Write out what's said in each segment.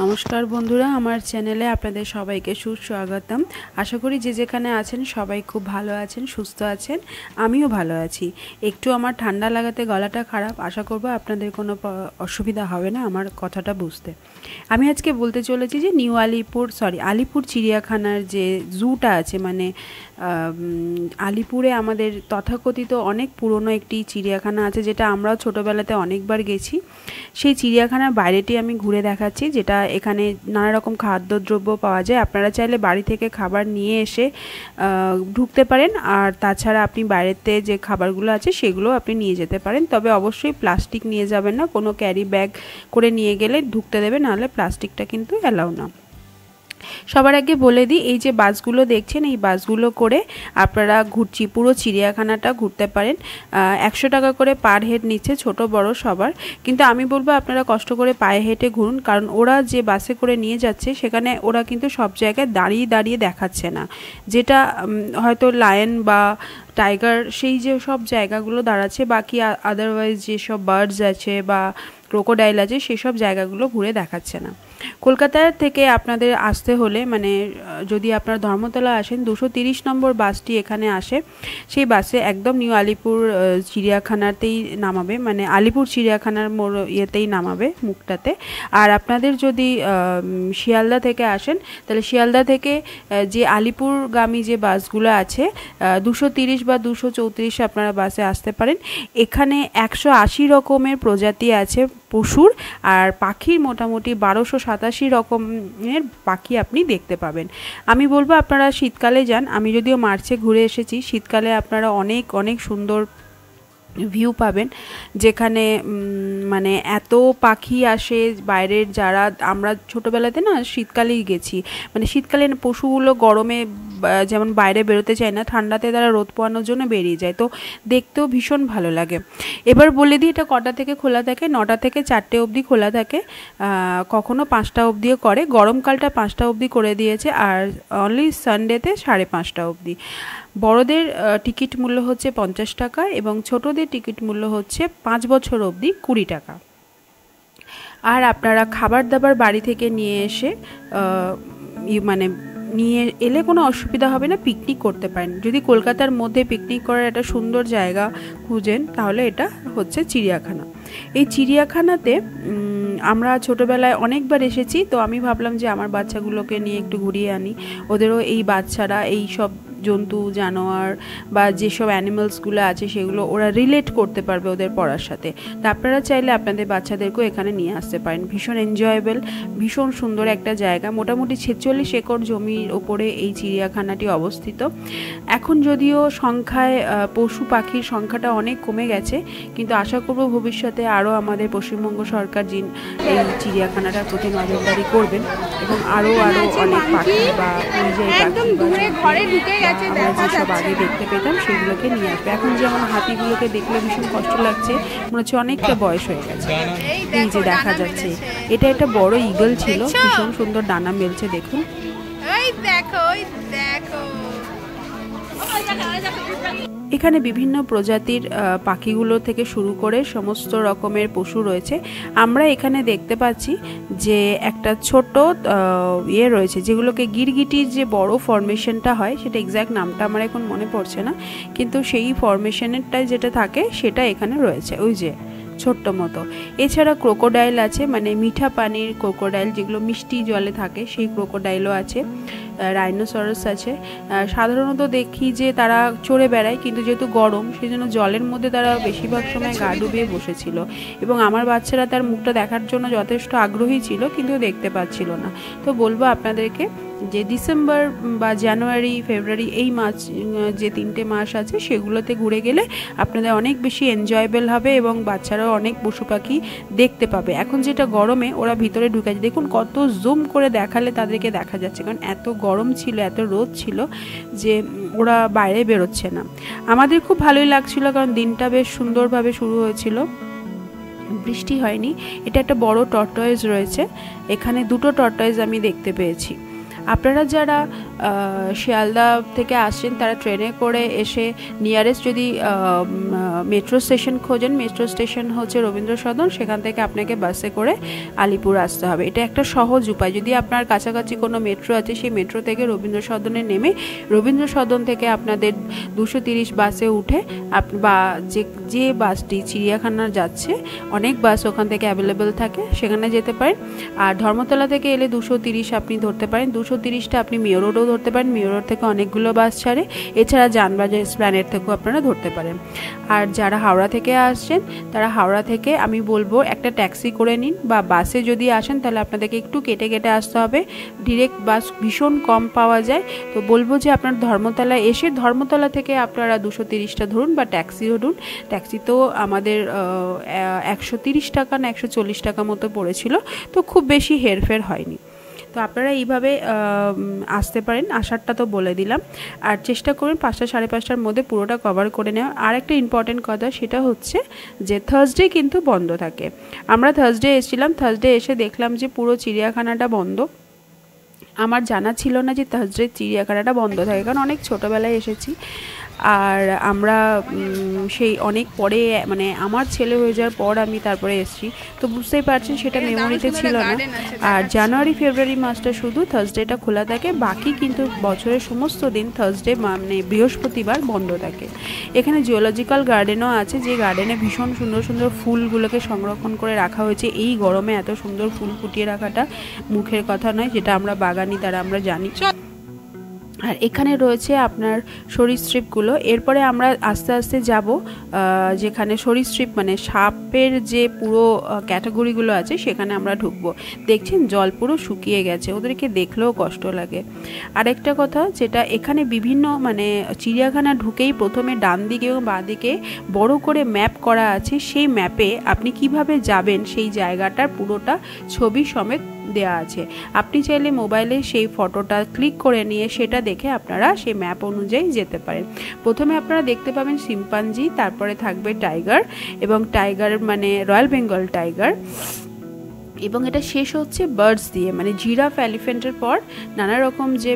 নমস্কার বন্ধুরা, আমার চ্যানেলে আপনাদের সবাইকে সুস্বাগতম। আশা করি যে যেখানে আছেন সবাই খুব ভালো আছেন, সুস্থ আছেন। আমিও ভালো আছি। একটু আমার ঠান্ডা লাগাতে গলাটা খারাপ, আশা করব আপনাদের কোনো অসুবিধা হবে না আমার কথাটা বুঝতে। আমি আজকে বলতে চলেছি যে আলিপুর চিড়িয়াখানার যে জুটা আছে, মানে আলিপুরে আমাদের তথাকথিত অনেক পুরনো একটি চিড়িয়াখানা আছে, যেটা আমরাও ছোটোবেলাতে অনেকবার গেছি। সেই চিড়িয়াখানার বাইরেটি আমি ঘুরে দেখাচ্ছি, যেটা এখানে নানা রকম খাদ্যদ্রব্য পাওয়া যায়। আপনারা চাইলে বাড়ি থেকে খাবার নিয়ে এসে ঢুকতে পারেন, আর তাছাড়া আপনি বাইরেতে যে খাবারগুলো আছে সেগুলো আপনি নিয়ে যেতে পারেন। তবে অবশ্যই প্লাস্টিক নিয়ে যাবেন না, কোনো ক্যারি ব্যাগ করে নিয়ে গেলে ঢুকতে দেবে, নাহলে প্লাস্টিকটা কিন্তু অ্যালাউ না। সবার আগে বলে দিই, এই যে বাসগুলো দেখছেন, এই বাসগুলো করে আপনারা পুরো চিড়িয়াখানাটা ঘুরতে পারেন। 100 টাকা করে পার হেড নিচ্ছে, ছোট বড় সবার। কিন্তু আমি বলবো আপনারা কষ্ট করে পায়ে হেঁটে ঘুরুন, কারণ ওরা যে বাসে করে নিয়ে যাচ্ছে সেখানে ওরা কিন্তু সব জায়গায় দাঁড়িয়ে দাঁড়িয়ে দেখাচ্ছে না, যেটা হয়তো লায়ন বা টাইগার সেই যে সব জায়গাগুলো দাঁড়াচ্ছে, বাকি আদারওয়াইজ যেসব বার্ডস আছে বা ক্রোকোডাইল আছে সেসব জায়গাগুলো ঘুরে দেখাচ্ছে না। কলকাতা থেকে আপনাদের আসতে হলে, মানে যদি আপনারা ধর্মতলা আসেন, 230 নম্বর বাসটি এখানে আসে। সেই বাসে একদম নিউ আলিপুর চিড়িয়াখানাতেই নামাবে, মানে আলিপুর চিড়িয়াখানার ইয়েতেই নামাবে, মুখটাতে। আর আপনাদের যদি শিয়ালদা থেকে আসেন, তাহলে শিয়ালদা থেকে যে আলিপুরগামী যে বাসগুলো আছে 230 বা 234 আপনারা বাসে আসতে পারেন। এখানে 180 রকমের প্রজাতি আছে পশুর, আর পাখির মোটামুটি 1287 রকমের পাখি আপনি দেখতে পাবেন। আমি বলবো আপনারা শীতকালে যান। আমি যদিও মার্চে ঘুরে এসেছি, শীতকালে আপনারা অনেক অনেক সুন্দর ভিউ পাবেন, যেখানে মানে এত পাখি আসে বাইরের। যারা আমরা ছোটোবেলাতে না শীতকালেই গেছি, মানে শীতকালে পশুগুলো গরমে যেমন বাইরে বেরোতে চায় না, ঠান্ডাতে তারা রোদ পোয়ানোর জন্য বেরিয়ে যায়, তো দেখতেও ভীষণ ভালো লাগে। এবার বলে দিই এটা কটা থেকে খোলা থাকে। 9টা থেকে 4টে অবধি খোলা থাকে, কখনো 5টা অবধিও করে। গরমকালটা 5টা অবধি করে দিয়েছে, আর অনলি সানডেতে 5:30 অবধি। বড়দের টিকিট মূল্য হচ্ছে 50 টাকা, এবং ছোটদের টিকিট মূল্য হচ্ছে 5 বছর অবধি 20 টাকা। আর আপনারা খাবার দাবার বাড়ি থেকে নিয়ে এসে মানে নিয়ে এলে কোনো অসুবিধা হবে না, পিকনিক করতে পারেন। যদি কলকাতার মধ্যে পিকনিক করার একটা সুন্দর জায়গা খুঁজেন, তাহলে এটা হচ্ছে চিড়িয়াখানা। এই চিড়িয়াখানাতে আমরা ছোটোবেলায় অনেকবার এসেছি, তো আমি ভাবলাম যে আমার বাচ্চাগুলোকে নিয়ে একটু ঘুরিয়ে আনি। ওদেরও এই বাচ্চারা এই সব জন্তু জানোয়ার বা যেসব অ্যানিমালসগুলো আছে সেগুলো ওরা রিলেট করতে পারবে ওদের পড়ার সাথে। তা আপনারা চাইলে আপনাদের বাচ্চাদেরকেও এখানে নিয়ে আসতে পারেন। ভীষণ এনজয়েবল, ভীষণ সুন্দর একটা জায়গা। মোটামুটি 46 একর জমির ওপরে এই চিড়িয়াখানাটি অবস্থিত। এখন যদিও সংখ্যায় পশু পাখির সংখ্যাটা অনেক কমে গেছে, কিন্তু আশা করব ভবিষ্যতে আরও আমাদের পশ্চিমবঙ্গ সরকার এই চিড়িয়াখানাটা প্রতি নজরদারি করবেন, এবং আরও অনেক পাখি বা আমরা যেসব আগে দেখতে পেতাম সেগুলোকে নিয়ে আসবে। এখন যেমন হাতিগুলোকে দেখলে ভীষণ কষ্ট লাগছে, মনে হচ্ছে অনেকটা বয়স হয়ে গেছে। এই যে দেখা যাচ্ছে, এটা একটা বড় ঈগল ছিল, ভীষণ সুন্দর ডানা মেলছে, দেখুন। এখানে বিভিন্ন প্রজাতির পাখিগুলো থেকে শুরু করে সমস্ত রকমের পশু রয়েছে। আমরা এখানে দেখতে পাচ্ছি যে একটা ছোট রয়েছে, যেগুলোকে গিরগিটির যে বড় ফরমেশনটা হয়, সেটা এক্স্যাক্ট নামটা আমার এখন মনে পড়ছে না, কিন্তু সেই ফরমেশনেরটাই যেটা থাকে সেটা এখানে রয়েছে, ওই যে ছোট্ট মতো। এছাড়া ক্রোকোডাইল আছে, মানে মিঠা পানির ক্রোকোডাইল, যেগুলো মিষ্টি জলে থাকে, সেই ক্রোকোডাইলও আছে। রাইনোসরাস আছে। সাধারণত দেখি যে তারা চড়ে বেড়ায়, কিন্তু যেহেতু গরম সেই জন্য জলের মধ্যে তারা বেশিরভাগ সময় গা ডুবিয়ে বসেছিল, এবং আমার বাচ্চারা তার মুখটা দেখার জন্য যথেষ্ট আগ্রহী ছিল, কিন্তু দেখতে পাচ্ছিল না। তো বলবো আপনাদেরকে যে ডিসেম্বর বা জানুয়ারি ফেব্রুয়ারি এই মাস, যে 3টে মাস আছে, সেগুলোতে ঘুরে গেলে আপনাদের অনেক বেশি এনজয়েবল হবে, এবং বাচ্চারাও অনেক পশু পাখি দেখতে পাবে। এখন যেটা গরমে ওরা ভিতরে ঢুকেছে, দেখুন কত জুম করে দেখালে তাদেরকে দেখা যাচ্ছে, কারণ এত গরম ছিল, এত রোদ ছিল যে ওরা বাইরে বেরোচ্ছে না। আমাদের খুব ভালোই লাগছিল, কারণ দিনটা বেশ সুন্দরভাবে শুরু হয়েছিল, বৃষ্টি হয়নি। এটা একটা বড় টর্টয়েজ রয়েছে, এখানে 2টো টর্টয়েজ আমি দেখতে পেয়েছি। আপনারা যারা শিয়ালদা থেকে আসছেন তারা ট্রেনে করে এসে নিয়ারেস্ট যদি মেট্রো স্টেশন খোঁজেন, মেট্রো স্টেশন হচ্ছে রবীন্দ্র সদন, সেখান থেকে আপনাকে বাসে করে আলিপুর আসতে হবে। এটা একটা সহজ উপায়। যদি আপনার কাছাকাছি কোনো মেট্রো আছে সেই মেট্রো থেকে রবীন্দ্র সদনে নেমে রবীন্দ্র সদন থেকে আপনাদের 230 বাসে উঠে বা যে বাসটি চিড়িয়াখানা যাচ্ছে, অনেক বাস ওখান থেকে অ্যাভেলেবেল থাকে, সেখানে যেতে পারেন। আর ধর্মতলা থেকে এলে 230 আপনি ধরতে পারেন। 230টা আপনি মেয়র রোডও ধরতে পারেন, মেয়র রোড থেকে অনেকগুলো বাস ছাড়ে। এছাড়া জানবাজার এসপ্ল্যানেড থেকেও আপনারা ধরতে পারেন। আর যারা হাওড়া থেকে আসছেন তারা হাওড়া থেকে আমি বলবো একটা ট্যাক্সি করে নিন, বা বাসে যদি আসেন তাহলে আপনাদেরকে একটু কেটে কেটে আসতে হবে। ডিরেক্ট বাস ভীষণ কম পাওয়া যায়, তো বলবো যে আপনার ধর্মতলা এসে ধর্মতলা থেকে আপনারা 230টা ধরুন বা ট্যাক্সি ধরুন। ট্যাক্সি তো আমাদের 130 টাকা না 140 টাকা মতো পড়েছিল, তো খুব বেশি হেরফের হয়নি। তো আপনারা এইভাবে আসতে পারেন। আসারটা তো বলে দিলাম, আর চেষ্টা করুন 5টা 5:30টার মধ্যে পুরোটা কভার করে নেওয়া। আর একটা ইম্পর্টেন্ট কথা, সেটা হচ্ছে যে থার্সডে কিন্তু বন্ধ থাকে। আমরা থার্সডে এসেছিলাম, থার্সডে এসে দেখলাম যে পুরো চিড়িয়াখানাটা বন্ধ। আমার জানা ছিল না যে থার্সডে চিড়িয়াখানাটা বন্ধ থাকে, কারণ অনেক ছোটোবেলায় এসেছি। আর আমরা সেই অনেক পরে, মানে আমার ছেলে হয়ে যাওয়ার পর আমি তারপরে এসেছি, তো বুঝতেই পারছেন সেটা মেমোরিতে ছিল না। আর জানুয়ারি ফেব্রুয়ারি মাসটা শুধু থার্সডেটা খোলা থাকে, বাকি কিন্তু বছরের সমস্ত দিন থার্সডে মানে বৃহস্পতিবার বন্ধ থাকে। এখানে জিওলজিক্যাল গার্ডেনও আছে, যে গার্ডেনে ভীষণ সুন্দর সুন্দর ফুলগুলোকে সংরক্ষণ করে রাখা হয়েছে। এই গরমে এত সুন্দর ফুল ফুটিয়ে রাখাটা মুখের কথা নয়, যেটা আমরা বাগানি তারা আমরা জানি। আর এখানে রয়েছে আপনার সরীসৃপগুলো। এরপরে আমরা আস্তে আস্তে যাব যেখানে সরীসৃপ মানে সাপের যে পুরো ক্যাটাগরিগুলো আছে সেখানে আমরা ঢুকবো। দেখছেন জল পুরো শুকিয়ে গেছে, ওদেরকে দেখলেও কষ্ট লাগে। আরেকটা কথা, যেটা এখানে বিভিন্ন মানে চিড়িয়াখানা ঢুকেই প্রথমে ডান দিকে এবং বাঁ দিকে বড় করে ম্যাপ করা আছে। সেই ম্যাপে আপনি কিভাবে যাবেন সেই জায়গাটার পুরোটা ছবি সমেত দেয়া আছে। আপনি চাইলে মোবাইলে সেই ফটোটা ক্লিক করে নিয়ে সেটা দেখে আপনারা সেই ম্যাপ অনুযায়ী যেতে পারেন। প্রথমে আপনারা দেখতে পাবেন শিম্পাঞ্জি, তারপরে থাকবে টাইগার, এবং টাইগার মানে রয়্যাল বেঙ্গল টাইগার, এবং এটা শেষ হচ্ছে বার্ডস দিয়ে, মানে জিরাফ এলিফ্যান্টের পর নানা রকম যে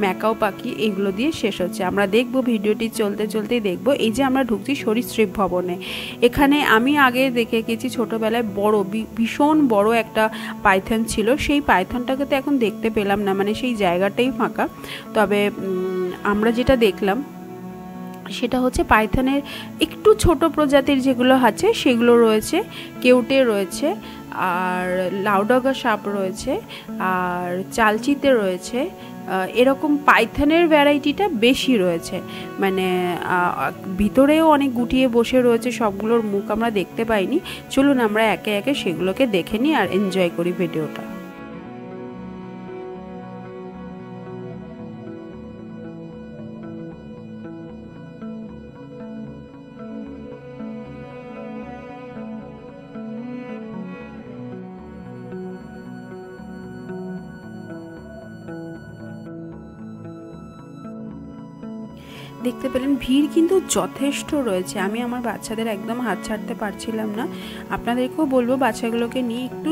ম্যাকাও পাখি, এগুলো দিয়ে শেষ হচ্ছে। আমরা দেখব ভিডিওটি চলতে চলতেই দেখব। এই যে আমরা ঢুকছি সরীসৃপ ভবনে, এখানে আমি আগে দেখে গেছি ছোটোবেলায় বড় ভীষণ বড় একটা পাইথন ছিল। সেই পাইথনটাকে তো এখন দেখতে পেলাম না, মানে সেই জায়গাটাই ফাঁকা। তবে আমরা যেটা দেখলাম সেটা হচ্ছে পাইথনের একটু ছোট প্রজাতির যেগুলো আছে সেগুলো রয়েছে, কেউটে রয়েছে, আর লাউডগা সাপ রয়েছে, আর চালচিতে রয়েছে। এরকম পাইথনের ভ্যারাইটিটা বেশি রয়েছে, মানে ভিতরেও অনেক গুটিয়ে বসে রয়েছে। সবগুলোর মুখ আমরা দেখতে পাইনি। চলুন আমরা একে একে সেগুলোকে দেখে নিই আর এনজয় করি ভিডিওটা। দেখতে পেলেন ভিড় কিন্তু যথেষ্ট রয়েছে। আমি আমার বাচ্চাদের একদম হাত ছাড়তে পারছিলাম না। আপনাদেরকেও বলবো বাচ্চাগুলোকে নিয়ে একটু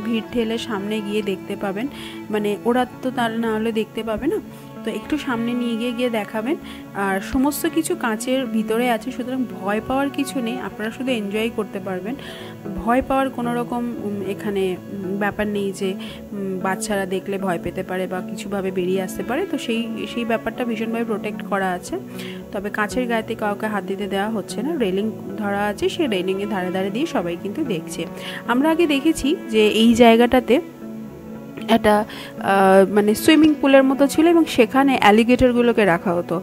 ভিড় ঠেলে সামনে গিয়ে দেখতে পাবেন, মানে ওরা তো তার না হলে দেখতে পাবে না, তো একটু সামনে নিয়ে গিয়ে দেখাবেন। আর সমস্ত কিছু কাঁচের ভিতরে আছে, সুতরাং ভয় পাওয়ার কিছু নেই, আপনারা শুধু এনজয় করতে পারবেন। ভয় পাওয়ার কোনো রকম এখানে ব্যাপার নেই যে বাচ্চারা দেখলে ভয় পেতে পারে বা কিছুভাবে বেরিয়ে আসতে পারে, তো সেই ব্যাপারটা ভীষণভাবে প্রোটেক্ট করা আছে। তবে কাঁচের গায়েতে কাউকে হাত দিতে দেওয়া হচ্ছে না, রেলিং ধরা আছে, সেই রেলিংয়ে ধারে ধারে দিয়ে সবাই কিন্তু দেখছে। আমরা আগে দেখেছি যে এই জায়গাটাতে একটা মানে সুইমিং পুলের মতো ছিল এবং সেখানে অ্যালিগেটরগুলোকে রাখা হতো।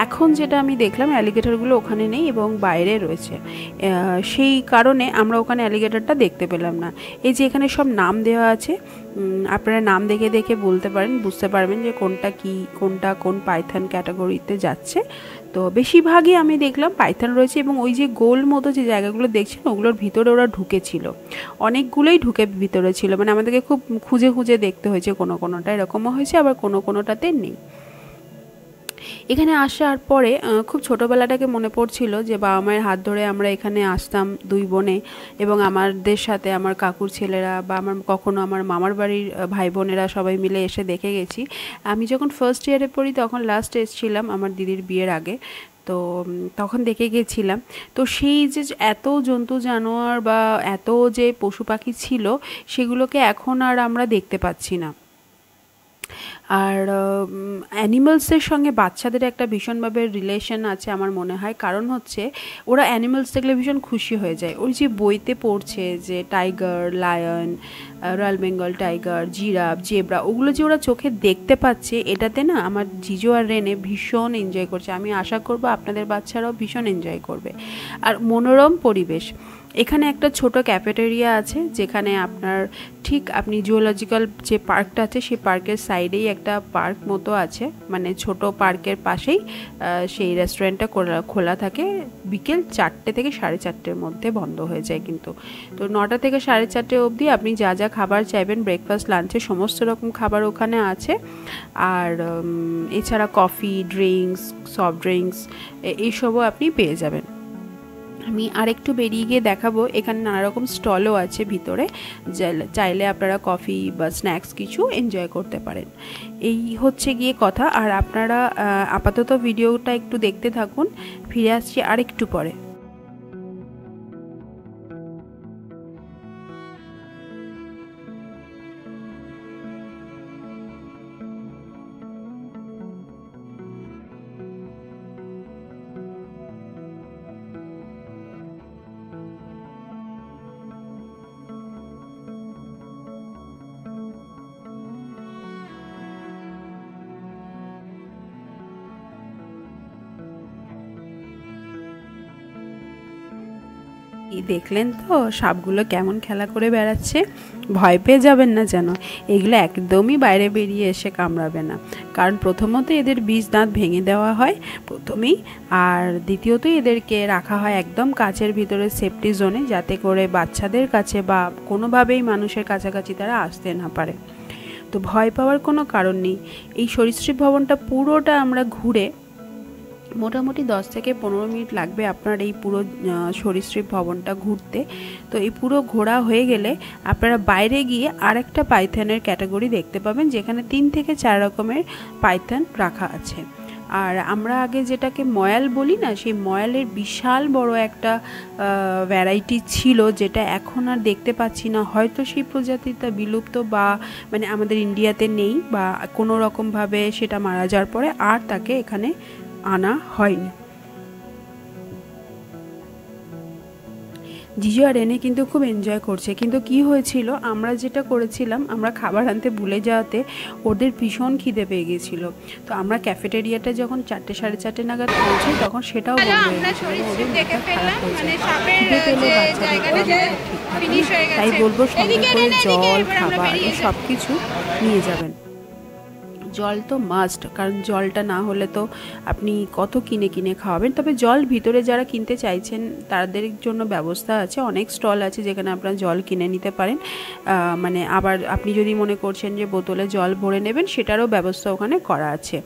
এখন যেটা আমি দেখলাম অ্যালিগেটরগুলো ওখানে নেই এবং বাইরে রয়েছে, সেই কারণে আমরা ওখানে অ্যালিগেটরটা দেখতে পেলাম না। এই যে এখানে সব নাম দেওয়া আছে, আপনারা নাম দেখে দেখে বলতে পারেন, বুঝতে পারবেন যে কোনটা কি, কোনটা কোন পাইথন ক্যাটাগরিতে যাচ্ছে। তো বেশিরভাগই আমি দেখলাম পাইথন রয়েছে, এবং ওই যে গোল মতো যে জায়গাগুলো দেখছেন ওগুলোর ভিতরে ওরা ঢুকেছিল, অনেকগুলোই ঢুকে ভিতরে ছিল, মানে আমাদেরকে খুব খুঁজে খুঁজে দেখতে হয়েছে। কোনোটা এরকমও হয়েছে, আবার কোনোটাতে নেই। এখানে আসার পরে খুব ছোটোবেলাটাকে মনে পড়ছিল যে বাবা মায়ের হাত ধরে আমরা এখানে আসতাম 2 বোনে, এবং আমাদের সাথে আমার কাকুর ছেলেরা বা কখনো আমার মামার বাড়ির ভাই বোনেরা সবাই মিলে এসে দেখে গেছি। আমি যখন ফার্স্ট ইয়ারে পড়ি তখন লাস্ট এসেছিলাম আমার দিদির বিয়ের আগে, তো তখন দেখে গেছিলাম। তো সেই যে এত জন্তু জানোয়ার বা এত যে পশু পাখি ছিল সেগুলোকে এখন আর আমরা দেখতে পাচ্ছি না। আর অ্যানিমালসের সঙ্গে বাচ্চাদের একটা ভীষণভাবে রিলেশন আছে আমার মনে হয়, কারণ হচ্ছে ওরা অ্যানিমালস দেখলে ভীষণ খুশি হয়ে যায়। ওই যে বইতে পড়ছে যে tiger, lion, royal Bengal tiger, giraffe, zebra, ওগুলো যে ওরা চোখে দেখতে পাচ্ছে, এটাতে না আমার জিজু আর রেনে ভীষণ এনজয় করছে। আমি আশা করব আপনাদের বাচ্চারাও ভীষণ এনজয় করবে। আর মনোরম পরিবেশ। এখানে একটা ছোট ক্যাফেটেরিয়া আছে যেখানে আপনার ঠিক আপনি জুওলজিক্যাল যে পার্কটা আছে সেই পার্কের সাইডেই একটা পার্ক মতো আছে, মানে ছোট পার্কের পাশেই সেই রেস্টুরেন্টটা খোলা থাকে। বিকেল 4টে থেকে 4:30-এর মধ্যে বন্ধ হয়ে যায় কিন্তু। তো 9টা থেকে 4:30 অবধি আপনি যা যা খাবার চাইবেন, ব্রেকফাস্ট, লাঞ্চে সমস্ত রকম খাবার ওখানে আছে। আর এছাড়া কফি, ড্রিঙ্কস, সফট ড্রিঙ্কস এইসবও আপনি পেয়ে যাবেন। আমি আরেকটু বেরিয়ে গিয়ে দেখাবো, এখানে নানা রকম স্টলও আছে ভিতরে, চাইলে আপনারা কফি বা স্ন্যাক্স কিছু এনজয় করতে পারেন। এই হচ্ছে গিয়ে কথা। আর আপনারা আপাতত ভিডিওটা একটু দেখতে থাকুন, ফিরে আসছি আরেকটু পরে। দেখলেন তো সাপগুলো কেমন খেলা করে বেড়াচ্ছে? ভয় পেয়ে যাবেন না যেন, এগুলো একদমই বাইরে বেরিয়ে এসে কামড়াবে না। কারণ প্রথমত এদের বিষ দাঁত ভেঙে দেওয়া হয় প্রথমেই, আর দ্বিতীয়ত এদেরকে রাখা হয় একদম কাচের ভিতরে সেফটি জোনে, যাতে করে বাচ্চাদের কাছে বা কোনোভাবেই মানুষের কাছাকাছি তারা আসতে না পারে। তো ভয় পাওয়ার কোনো কারণ নেই। এই সরীসৃপ ভবনটা পুরোটা আমরা ঘুরে মোটামুটি 10 থেকে 15 মিনিট লাগবে আপনার এই পুরো সরীসৃপ ভবনটা ঘুরতে। তো এই পুরো ঘোরা হয়ে গেলে আপনারা বাইরে গিয়ে আরেকটা পাইথনের ক্যাটাগরি দেখতে পাবেন, যেখানে 3 থেকে 4 রকমের পাইথন রাখা আছে। আর আমরা আগে যেটাকে ময়াল বলি না, সেই ময়ালের বিশাল বড় একটা ভ্যারাইটি ছিল, যেটা এখন আর দেখতে পাচ্ছি না। হয়তো সেই প্রজাতিটা বিলুপ্ত বা মানে আমাদের ইন্ডিয়াতে নেই, বা কোনো রকমভাবে সেটা মারা যাওয়ার পরে আর তাকে এখানে আনা হয়নি। জিজু আর এনে কিন্তু খুব এনজয় করছে। কিন্তু কি হয়েছিল, আমরা যেটা করেছিলাম, আমরা খাবার আনতে ভুলে যাওয়াতে ওদের ভীষণ খিদে পেয়ে গেছিল। তো আমরা ক্যাফেটেরিয়াটা যখন 4টে 4:30 নাগাদ পৌঁছাই তখন সেটাও বন্ধ হয়ে গেছিল। ওদের মাথা খারাপ হয়েছে, খিদে পেলে বাচ্চাদের ঠিক থাকে। তাই বলবো সঙ্গে করে জল, খাবার এই সব কিছু নিয়ে যাবেন। জল তো মাস্ট, কারণ জলটা না হলে তো আপনি কত কিনে কিনে খাওয়াবেন। তবে জল ভিতরে যারা কিনতে চাইছেন তাদের জন্য ব্যবস্থা আছে, অনেক স্টল আছে যেখানে আপনারা জল কিনে নিতে পারেন। মানে আবার আপনি যদি মনে করছেন যে বোতলে জল ভরে নেবেন, সেটারও ব্যবস্থা ওখানে করা আছে।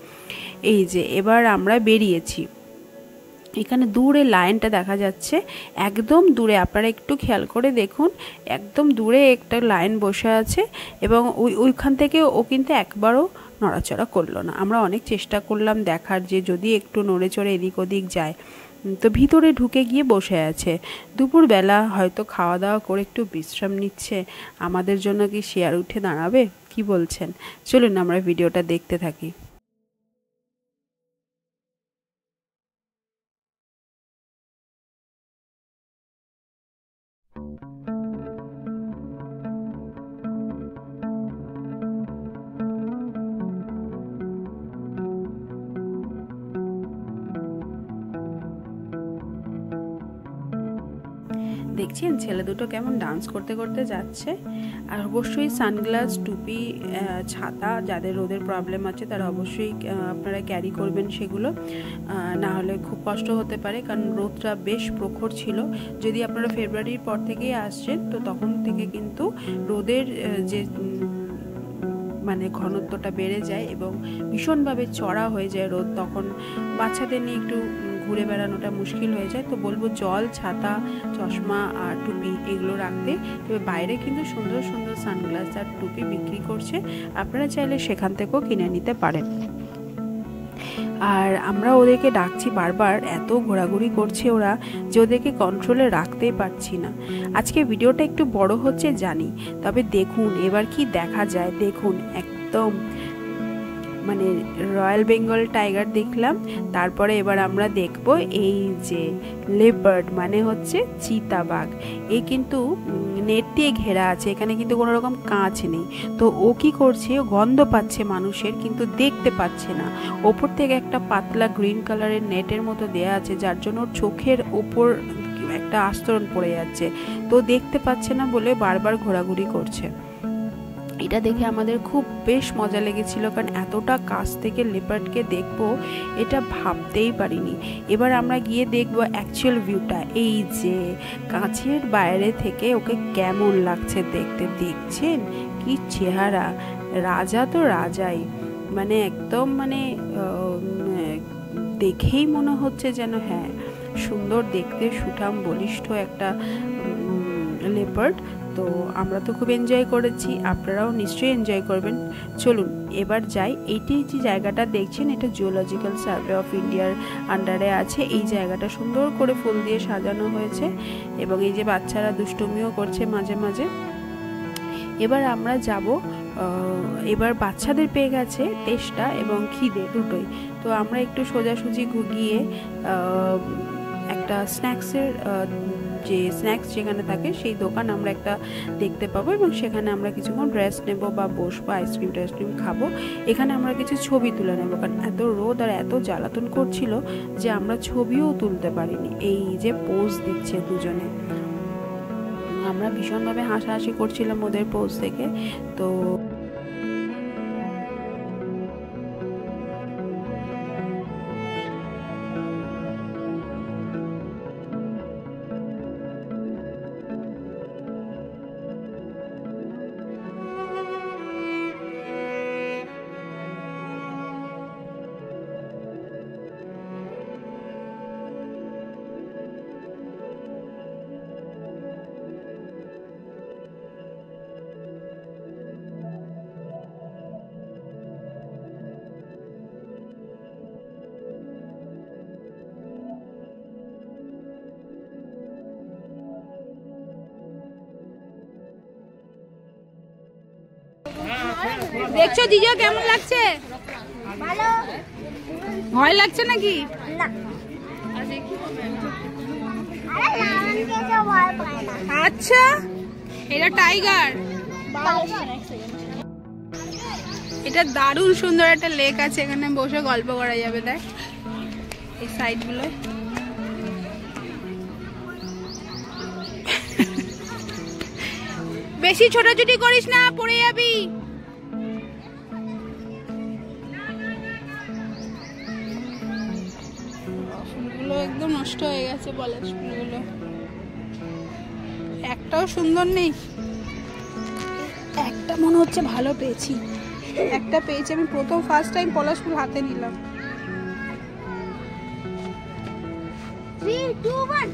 এই যে এবার আমরা বেরিয়েছি, এখানে দূরে লাইনটা দেখা যাচ্ছে, একদম দূরে আপনারা একটু খেয়াল করে দেখুন, একদম দূরে একটা লাইন বসে আছে, এবং ওইখান থেকে ও কিন্তু একবারও নড়াচড়া করলো না। আমরা অনেক চেষ্টা করলাম দেখার যে যদি একটু নড়ে চড়ে এদিক ওদিক যায়, তো ভিতরে ঢুকে গিয়ে বসে আছে। দুপুরবেলা হয়তো খাওয়া দাওয়া করে একটু বিশ্রাম নিচ্ছে। আমাদের জন্য কি শেয়ার উঠে দাঁড়াবে? কি বলছেন? চলুন আমরা ভিডিওটা দেখতে থাকি। দেখছেন ছেলে দুটো কেমন ডান্স করতে করতে যাচ্ছে। আর অবশ্যই সানগ্লাস, টুপি, ছাতা, যাদের রোদের প্রবলেম আছে তারা অবশ্যই আপনারা ক্যারি করবেন সেগুলো, না হলে খুব কষ্ট হতে পারে, কারণ রোদটা বেশ প্রখর ছিল। যদি আপনারা ফেব্রুয়ারির পর থেকেই আসছেন তো তখন থেকে কিন্তু রোদের যে মানে ঘনত্বটা বেড়ে যায় এবং ভীষণভাবে চড়া হয়ে যায় রোদ, তখন বাচ্চাদের নিয়ে একটু ঘুরে বেড়ানোটা মুশকিল হয়ে যায়। তো বলবো জল, ছাতা, চশমা আর টুপি এগুলো রাখতে। তবে বাইরে কিন্তু সুন্দর সুন্দর সানগ্লাস আর টুপি বিক্রি করছে, আপনারা চাইলে সেখান থেকেও কিনে নিতে পারেন। আর আমরা ওদেরকে ডাকছি বারবার, এত ঘোরাঘুরি করছে ওরা যে ওদেরকে কন্ট্রোলে রাখতেই পারছি না। আজকে ভিডিওটা একটু বড় হচ্ছে জানি, তবে দেখুন এবার কি দেখা যায়। দেখুন একদম মানে রয়্যাল বেঙ্গল টাইগার দেখলাম, তারপরে এবার আমরা দেখব এই যে লেপার্ড মানে হচ্ছে চিতাবাঘ। এ কিন্তু নেট দিয়ে ঘেরা আছে, এখানে কিন্তু কোনো রকম কাঁচ নেই। তো ও কি করছে, গন্ধ পাচ্ছে মানুষের কিন্তু দেখতে পাচ্ছে না। ওপর থেকে একটা পাতলা গ্রিন কালারের নেটের মতো দেয়া আছে, যার জন্য ওর চোখের ওপর একটা আস্তরণ পড়ে যাচ্ছে, তো দেখতে পাচ্ছে না বলে বারবার ঘোরাঘুরি করছে। এটা দেখে আমাদের খুব বেশ মজা লেগেছিল, কারণ এতটা কাছ থেকে লেপার্ডকে দেখবো এটা ভাবতেই পারিনি। এবার আমরা গিয়ে দেখবো অ্যাকচুয়াল ভিউটা, এই যে কাঁচের বাইরে থেকে ওকে কেমন লাগছে দেখতে। দেখছেন কি চেহারা, রাজা তো রাজাই, মানে একদম মানে দেখেই মনে হচ্ছে যেন হ্যাঁ সুন্দর দেখতে, সুঠাম বলিষ্ঠ একটা লেপার্ড। তো আমরা তো খুব এনজয় করেছি, আপনারাও নিশ্চয়ই এনজয় করবেন। চলুন এবার যাই। এইটি যে জায়গাটা দেখছেন এটা জুলজিক্যাল সার্ভে অফ ইন্ডিয়ার আন্ডারে আছে। এই জায়গাটা সুন্দর করে ফুল দিয়ে সাজানো হয়েছে এবং এই যে বাচ্চারা দুষ্টুমিও করছে মাঝে মাঝে। এবার আমরা যাব, এবার বাচ্চাদের পেয়ে গেছে তেষ্টা এবং খিদে দুটোই। তো আমরা একটু সোজাসুজি গিয়ে একটা স্ন্যাক্সের যে স্ন্যাক্স যেখানে থাকে সেই দোকান আমরা একটা দেখতে পাবো এবং সেখানে আমরা কিছুক্ষণ রেস্ট নেব বা বসবো, আইসক্রিম খাবো। এখানে আমরা কিছু ছবি তুলে নেবো, কারণ এত রোদ আর এত জ্বালাতন করছিল যে আমরা ছবিও তুলতে পারিনি। এই যে পোজ দিচ্ছে দুজনে, আমরা ভীষণভাবে হাসাহাসি করছিলাম ওদের পোজ দেখে। তো দেখছো জিজো কেমন লাগছে? ভালো। ভয় লাগছে নাকি? না। আচ্ছা, এটা টাইগার। এটা দারুণ সুন্দর একটা লেক আছে, এখানে বসে গল্প করা যাবে। দেখ এই সাইড গুলো, বেশি ছোটাছুটি করিস না, পড়ে যাবি। ফুলগুলো একদম নষ্ট হয়ে গেছে, পলাশ ফুলগুলো একটাও সুন্দর নেই। একটা মনে হচ্ছে ভালো পেয়েছি, একটা পেয়েছি আমি, প্রথম ফার্স্ট টাইম পলাশ ফুল হাতে নিলাম। 3, 2, 1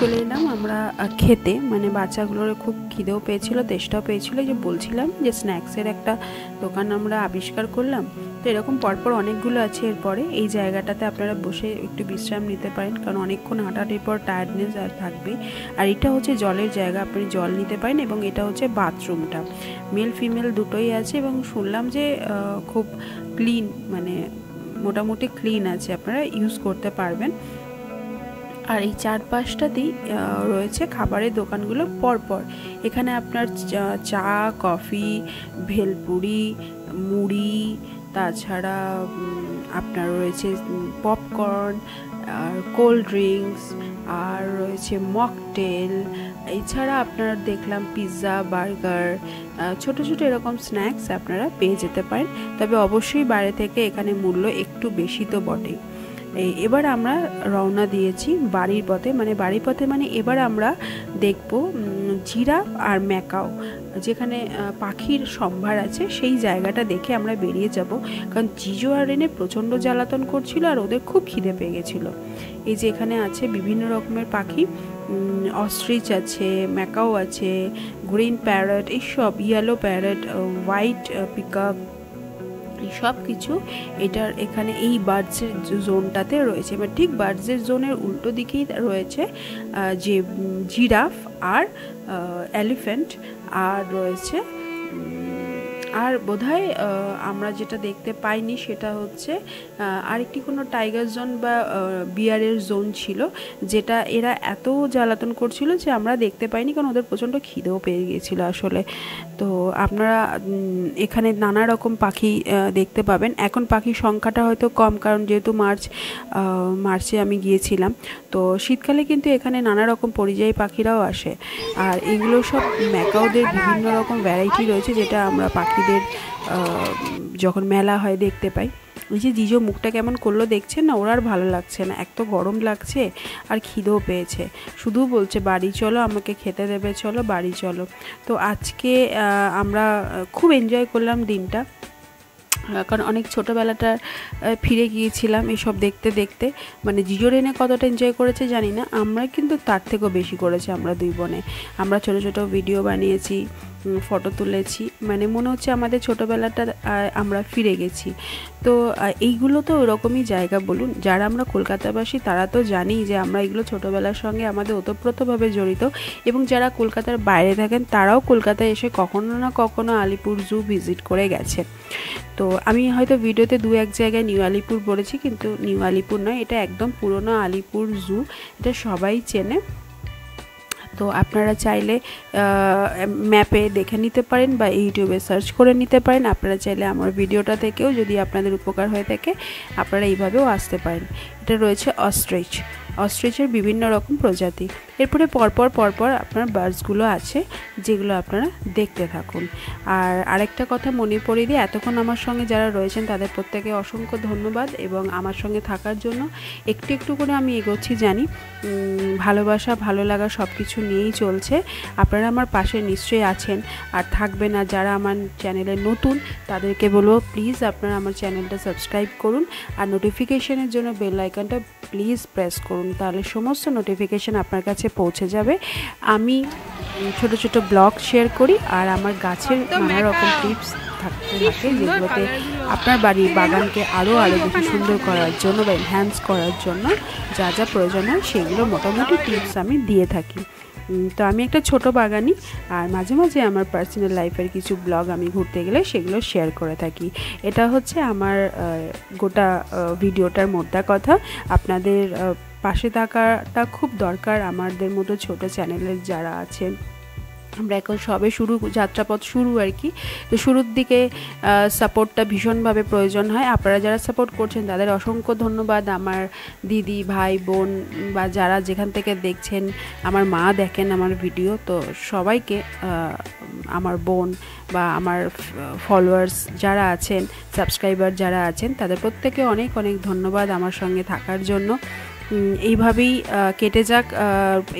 চলে এলাম আমরা খেতে, মানে বাচ্চাগুলোর খুব খিদেও পেয়েছিল, তেষ্টাও পেয়েছিল। যে বলছিলাম যে স্ন্যাক্সের একটা দোকান আমরা আবিষ্কার করলাম, তো এরকম পরপর অনেকগুলো আছে। এরপরে এই জায়গাটাতে আপনারা বসে একটু বিশ্রাম নিতে পারেন, কারণ অনেকক্ষণ হাঁটাহাঁটির পর টায়ার্ডনেস আর থাকবে। আর এটা হচ্ছে জলের জায়গা, আপনি জল নিতে পারেন এবং এটা হচ্ছে বাথরুমটা, মেল ফিমেল দুটোই আছে এবং শুনলাম যে খুব ক্লিন, মানে মোটামুটি ক্লিন আছে, আপনারা ইউজ করতে পারবেন। আর এই চারপাশটাতেই রয়েছে খাবারের দোকানগুলো পরপর। এখানে আপনার চা, কফি, ভেলপুরি, মুড়ি, তাছাড়া আপনার রয়েছে পপকর্ন আর কোল্ড ড্রিঙ্কস, আর রয়েছে মকটেল। এছাড়া আপনারা দেখলাম পিৎজা, বার্গার, ছোট ছোট এরকম স্ন্যাক্স আপনারা পেয়ে যেতে পারেন। তবে অবশ্যই বাইরে থেকে এখানে মূল্য একটু বেশি তো বটেই। এবার আমরা রওনা দিয়েছি বাড়ির পথে, মানে এবার আমরা দেখব জিরাফ আর ম্যাকাও, যেখানে পাখির সম্ভার আছে সেই জায়গাটা দেখে আমরা বেরিয়ে যাব। কারণ জিজো আর রেনে প্রচণ্ড জ্বালাতন করছিল আর ওদের খুব খিদে পেয়ে গেছিলো। এই যে এখানে আছে বিভিন্ন রকমের পাখি, অস্ট্রিচ আছে, ম্যাকাও আছে, গ্রিন প্যারট, এইসব ইয়েলো প্যারট, হোয়াইট পিকক, সব কিছু এটার এখানে এই বার্ডসের জোনটাতে রয়েছে। এবার ঠিক বার্ডসের জোনের উল্টো দিকেই রয়েছে যে জিরাফ আর এলিফ্যান্ট, আর রয়েছে আর বোধহয় আমরা যেটা দেখতে পাইনি সেটা হচ্ছে আরেকটি কোনো টাইগার জোন বা বিয়ারের জোন ছিল, যেটা এরা এত জ্বালাতন করছিল যে আমরা দেখতে পাইনি, কারণ ওদের প্রচণ্ড খিদেও পেয়ে গিয়েছিল আসলে। তো আপনারা এখানে নানা রকম পাখি দেখতে পাবেন। এখন পাখির সংখ্যাটা হয়তো কম, কারণ যেহেতু মার্চে আমি গিয়েছিলাম। তো শীতকালে কিন্তু এখানে নানা রকম পরিযায়ী পাখিরাও আসে, আর এগুলো সব ম্যাকাওদের বিভিন্ন রকম ভ্যারাইটি রয়েছে, যেটা আমরা পাখিদের যখন মেলা হয় দেখতে পাই। ওই যে জিজো মুখটা কেমন করলো দেখছেন না, ওর আর ভালো লাগছে না, এক তো গরম লাগছে আর খিদেও পেয়েছে, শুধু বলছে বাড়ি চলো, আমাকে খেতে দেবে, চলো বাড়ি চলো। তো আজকে আমরা খুব এনজয় করলাম দিনটা, কারণ অনেক ছোটোবেলাটা ফিরে গিয়েছিলাম এসব দেখতে দেখতে। মানে জিজো রেনে কতটা এনজয় করেছে জানি না, আমরা কিন্তু তার থেকেও বেশি করেছি। আমরা দুই বোনে আমরা ছোটো ছোটো ভিডিও বানিয়েছি, ফটো তুলেছি, মানে মনে হচ্ছে আমাদের ছোটোবেলাটা আমরা ফিরে গেছি। তো এইগুলো তো ওরকমই জায়গা, বলুন যারা আমরা কলকাতাবাসী তারা তো জানি যে আমরা এগুলো ছোটোবেলার সঙ্গে আমাদের ওতপ্রোতভাবে জড়িত, এবং যারা কলকাতার বাইরে থাকেন তারাও কলকাতায় এসে কখনো না কখনো আলিপুর জু ভিজিট করে গেছে। তো আমি হয়তো ভিডিওতে দু এক জায়গায় নিউ আলিপুর বলেছি, কিন্তু নিউ আলিপুর নয়, এটা একদম পুরনো আলিপুর জু, এটা সবাই চেনে। তো আপনারা চাইলে ম্যাপে দেখে নিতে পারেন বা ইউটিউবে সার্চ করে নিতে পারেন। আপনারা চাইলে আমার ভিডিওটা থেকেও যদি আপনাদের উপকার হয়ে থাকে আপনারা এইভাবেও আসতে পারেন। এটা রয়েছে অস্ট্রিচের বিভিন্ন রকম প্রজাতি। এরপরে পরপর আপনার বার্ডসগুলো আছে, যেগুলো আপনারা দেখতে থাকুন। আর আরেকটা কথা মনে পড়িয়ে দিই, এতক্ষণ আমার সঙ্গে যারা রয়েছেন তাদের প্রত্যেকে অসংখ্য ধন্যবাদ, এবং আমার সঙ্গে থাকার জন্য একটু একটু করে আমি এগোচ্ছি জানি, ভালোবাসা ভালো লাগা সব কিছু নিয়েই চলছে। আপনারা আমার পাশে নিশ্চয়ই আছেন আর থাকবেন। আর যারা আমার চ্যানেলে নতুন তাদেরকে বলবো প্লিজ আপনারা আমার চ্যানেলটা সাবস্ক্রাইব করুন, আর নোটিফিকেশনের জন্য বেল আইকনটা প্লিজ প্রেস করুন, তাহলে সমস্ত নোটিফিকেশান আপনার কাছে পৌঁছে যাবে। আমি ছোট ছোট ব্লগ শেয়ার করি, আর আমার গাছের নানা রকম টিপস থাকতে থাকে, যেগুলোতে আপনার বাড়ির বাগানকে আরও বেশি সুন্দর করার জন্য বা এনহ্যান্স করার জন্য যা যা প্রয়োজন হয় সেগুলো মোটামুটি টিপস আমি দিয়ে থাকি। তো আমি একটা ছোট বাগানি, আর মাঝে মাঝে আমার পার্সোনাল লাইফের কিছু ব্লগ আমি ঘুরতে গেলে সেগুলো শেয়ার করে থাকি। এটা হচ্ছে আমার গোটা ভিডিওটার মোদ্দা কথা। আপনাদের পাশে থাকাটা খুব দরকার, আমাদের মতো ছোট চ্যানেলের যারা আছেন। আমরা এখন সবে যাত্রাপথ শুরু আর কি। তো শুরুর দিকে সাপোর্টটা ভীষণভাবে প্রয়োজন হয়। আপনারা যারা সাপোর্ট করছেন তাদের অসংখ্য ধন্যবাদ। আমার দিদি, ভাই, বোন বা যারা যেখান থেকে দেখছেন, আমার মা দেখেন আমার ভিডিও, তো সবাইকে, আমার বোন বা আমার ফলোয়ার্স যারা আছেন, সাবস্ক্রাইবার যারা আছেন, তাদের প্রত্যেকে অনেক অনেক ধন্যবাদ আমার সঙ্গে থাকার জন্য। এইভাবেই কেটে যাক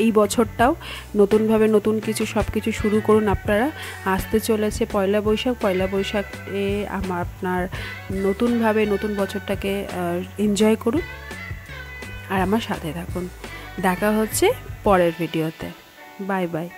এই বছরটাও, নতুনভাবে নতুন কিছু সব কিছু শুরু করুন আপনারা। আসতে চলেছে পয়লা বৈশাখে আপনার নতুনভাবে নতুন বছরটাকে এনজয় করুন, আর আমার সাথে থাকুন। দেখা হচ্ছে পরের ভিডিওতে। Bye bye.